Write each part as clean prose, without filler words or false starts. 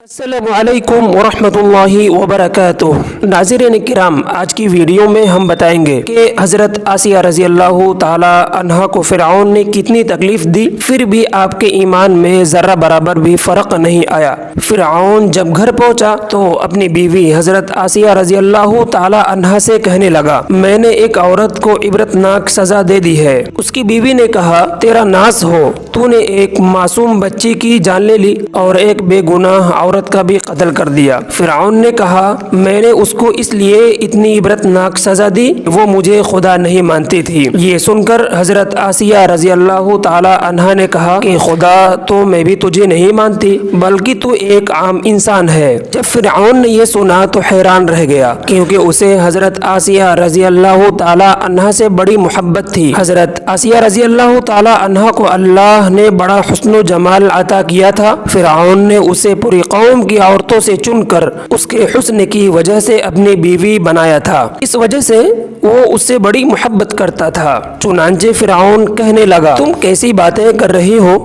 अस्सलामुअलैकुम वरहमतुल्लाहि वबरकातुह। नाज़रीन किराम, आज की वीडियो में हम बताएंगे कि हज़रत आसिया रज़ी अल्लाह ताला अन्हा को फ़िरऔन ने कितनी तकलीफ़ दी, फिर भी आपके ईमान में ज़र्रा बराबर भी फ़र्क नहीं आया। फ़िरऔन जब घर पहुंचा तो अपनी बीवी हज़रत आसिया रज़ी अल्लाह ताला अन्हा से कहने लगा, मैंने एक औरत को इबरतनाक सज़ा दे दी है। उसकी बीवी ने कहा, तेरा नास हो, तूने एक मासूम बच्ची की जान ले ली और एक बेगुनाह औरत का भी कत्ल कर दिया। फ़िरऔन ने कहा, मैंने उसको इसलिए इतनी इबरतनाक सजा दी, वो मुझे खुदा नहीं मानती थी। ये सुनकर हज़रत आसिया रज़ी अल्लाह ताला अन्हा ने कहा कि खुदा तो मैं भी तुझे नहीं मानती, बल्कि तू एक आम इंसान है। जब फ़िरऔन ने यह सुना तो हैरान रह गया, क्योंकि उसे हज़रत आसिया रज़ी अल्लाह ताला अन्हा से बड़ी मोहब्बत थी। हज़रत आसिया रज़ी अल्लाह ताला अन्हा को अल्लाह ने बड़ा हुस्न जमाल अता किया था। फ़िरऔन ने उसे पूरी कौम की औरतों से चुनकर उसके हुस्न की वजह से अपनी बीवी बनाया था। इस वजह से वो उससे बड़ी मोहब्बत करता था। चुनांचे फ़िरऔन कहने लगा, तुम कैसी बातें कर रही हो?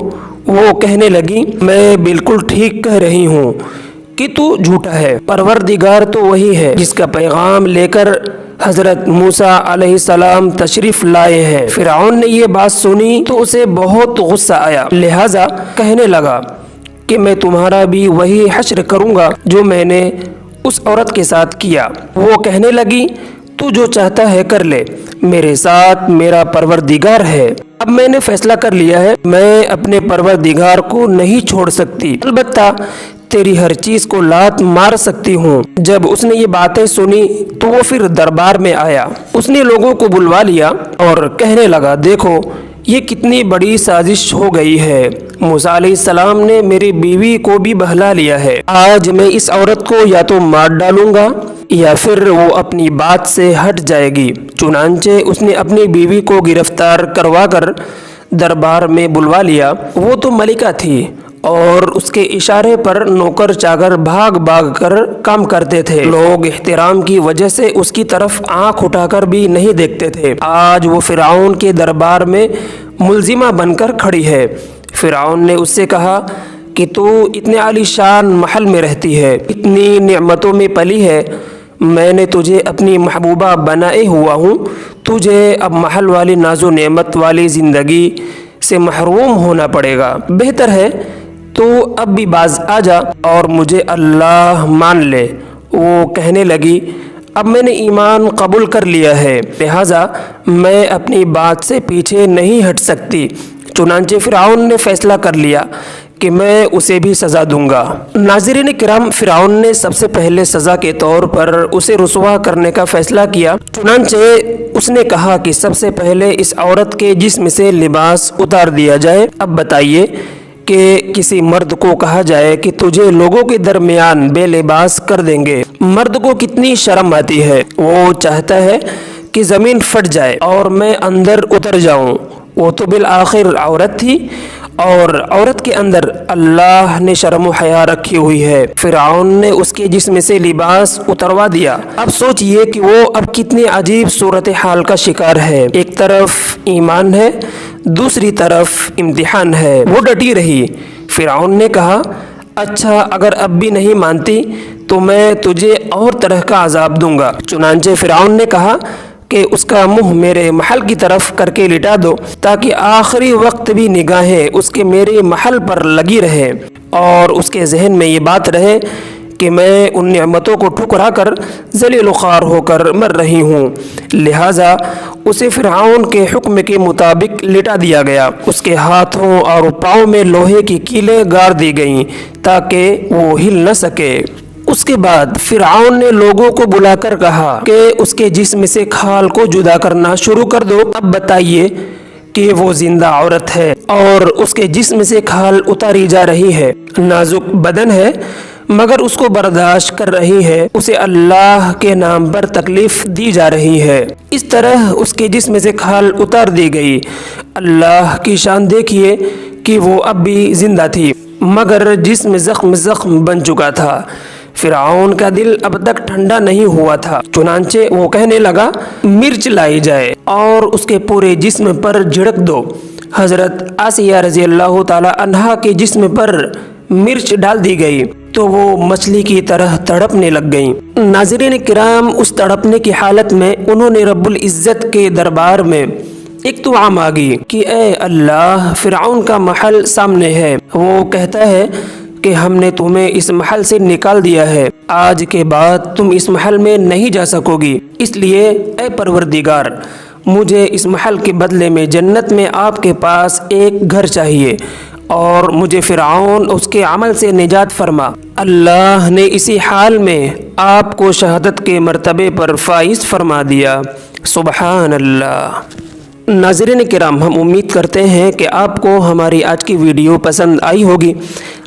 वो कहने लगी, मैं बिल्कुल ठीक कह रही हूँ कि तू झूठा है। परवरदिगार तो वही है जिसका पैगाम लेकर हज़रत मूसा अलैहिस्सलाम तशरीफ़ लाए हैं। फ़िरऔन ने ये बात सुनी तो उसे बहुत गुस्सा आया, लिहाजा कहने लगा कि मैं तुम्हारा भी वही हश्र करूँगा जो मैंने उस औरत के साथ किया। वो कहने लगी, तू जो चाहता है कर ले, मेरे साथ मेरा परवरदिगार है। अब मैंने फैसला कर लिया है, मैं अपने परवरदिगार को नहीं छोड़ सकती, अलबत्ता तेरी हर चीज़ को लात मार सकती हूँ। जब उसने ये बातें सुनी तो वो फिर दरबार में आया। उसने लोगों को बुलवा लिया और कहने लगा, देखो ये कितनी बड़ी साजिश हो गई है। मूसा अलैहिस्सलाम ने मेरी बीवी को भी बहला लिया है। आज मैं इस औरत को या तो मार डालूंगा या फिर वो अपनी बात से हट जाएगी। चुनांचे उसने अपनी बीवी को गिरफ्तार करवा कर दरबार में बुलवा लिया। वो तो मलिका थी और उसके इशारे पर नौकर चाकर भाग भाग कर काम करते थे। लोग एहतराम की वजह से उसकी तरफ आंख उठाकर भी नहीं देखते थे। आज वो फ़िरऔन के दरबार में मुलजिमा बनकर खड़ी है। फ़िरऔन ने उससे कहा कि तू इतने आलीशान महल में रहती है, इतनी नेमतों में पली है, मैंने तुझे अपनी महबूबा बनाए हुआ हूँ, तुझे अब महल वाली नाजो नेमत वाली ज़िंदगी से महरूम होना पड़ेगा। बेहतर है तो अब भी बाज आ जा और मुझे अल्लाह मान ले। वो कहने लगी, अब मैंने ईमान कबूल कर लिया है, लिहाजा मैं अपनी बात से पीछे नहीं हट सकती। चुनांचे फ़िरऔन ने फैसला कर लिया कि मैं उसे भी सज़ा दूंगा। नाज़रीन किराम, फ़िरऔन ने सबसे पहले सज़ा के तौर पर उसे रुसवा करने का फ़ैसला किया। चुनांचे उसने कहा कि सबसे पहले इस औरत के जिस्म से लिबास उतार दिया जाए। अब बताइए कि किसी मर्द को कहा जाए कि तुझे लोगों के दरमियान बेलिबास कर देंगे, मर्द को कितनी शर्म आती है। वो चाहता है कि ज़मीन फट जाए और मैं अंदर उतर जाऊं। वो तो बिल आखिर औरत थी और औरत के अंदर अल्लाह ने शर्म व हया रखी हुई है। फ़िरऔन ने उसके जिस्म से लिबास उतरवा दिया। अब सोचिए कि वो अब कितनी अजीब सूरत हाल का शिकार है। एक तरफ ईमान है, दूसरी तरफ इम्तिहान है। वो डटी रही। फ़िरऔन ने कहा, अच्छा अगर अब भी नहीं मानती तो मैं तुझे और तरह का अजाब दूंगा। चुनांचे फ़िरऔन ने कहा कि उसका मुंह मेरे महल की तरफ करके लिटा दो, ताकि आखिरी वक्त भी निगाहें उसके मेरे महल पर लगी रहे और उसके जहन में ये बात रहे कि मैं उन नेमतों को ठुकरा कर ज़लील ख़ार होकर मर रही हूँ। लिहाजा उसे फ़िरऔन के हुक्म के मुताबिक लिटा दिया गया। उसके हाथों और पाँव में लोहे की कीलें गाड़ दी गईं ताकि वो हिल न सके। उसके बाद फ़िरऔन ने लोगों को बुलाकर कहा कि उसके जिस्म से खाल को जुदा करना शुरू कर दो। अब बताइए कि वो जिंदा औरत है और उसके जिस्म से खाल उतारी जा रही है। नाजुक बदन है मगर उसको बर्दाश्त कर रही है। उसे अल्लाह के नाम पर तकलीफ़ दी जा रही है। इस तरह उसके जिस्म से खाल उतार दी गई। अल्लाह की शान देखिए कि वो अब भी ज़िंदा थी मगर जिस्म ज़ख्म बन चुका था। फ़िरऔन का दिल अब तक ठंडा नहीं हुआ था। चुनांचे वो कहने लगा, मिर्च लाई जाए और उसके पूरे जिस्म पर झिड़क दो। हज़रत आसिया रज़ी अल्लाह ताला अन्हा के जिस्म पर मिर्च डाल दी गई तो वो मछली की तरह तड़पने लग गईं। नाज़रीन किराम, उस तड़पने की हालत में उन्होंने रब्बुल इज़्ज़त के दरबार में एक दुआ मांगी कि ए अल्लाह, फ़िरऔन का महल सामने है। वो कहता है कि हमने तुम्हें इस महल से निकाल दिया है, आज के बाद तुम इस महल में नहीं जा सकोगी। इसलिए ए परवरदिगार, मुझे इस महल के बदले में जन्नत में आपके पास एक घर चाहिए और मुझे फ़िरऔन उसके अमल से निजात फरमा। अल्लाह ने इसी हाल में आपको शहादत के मर्तबे पर फाइज फरमा दिया। सुबहान अल्लाह। नाज़रीन किराम, हम उम्मीद करते हैं कि आपको हमारी आज की वीडियो पसंद आई होगी।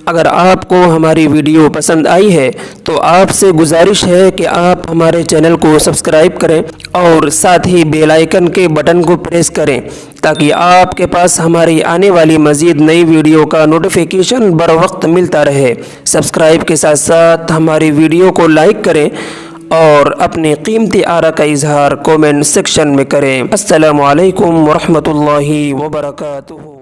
अगर आपको हमारी वीडियो पसंद आई है तो आपसे गुजारिश है कि आप हमारे चैनल को सब्सक्राइब करें और साथ ही बेल आइकन के बटन को प्रेस करें ताकि आपके पास हमारी आने वाली मज़ीद नई वीडियो का नोटिफिकेशन बर वक्त मिलता रहे। सब्सक्राइब के साथ साथ हमारी वीडियो को लाइक करें और अपने कीमती आरा का इजहार कमेंट सेक्शन में करें। अस्सलामु अलैकुम वरहमतुल्लाहि वबरकातुहू।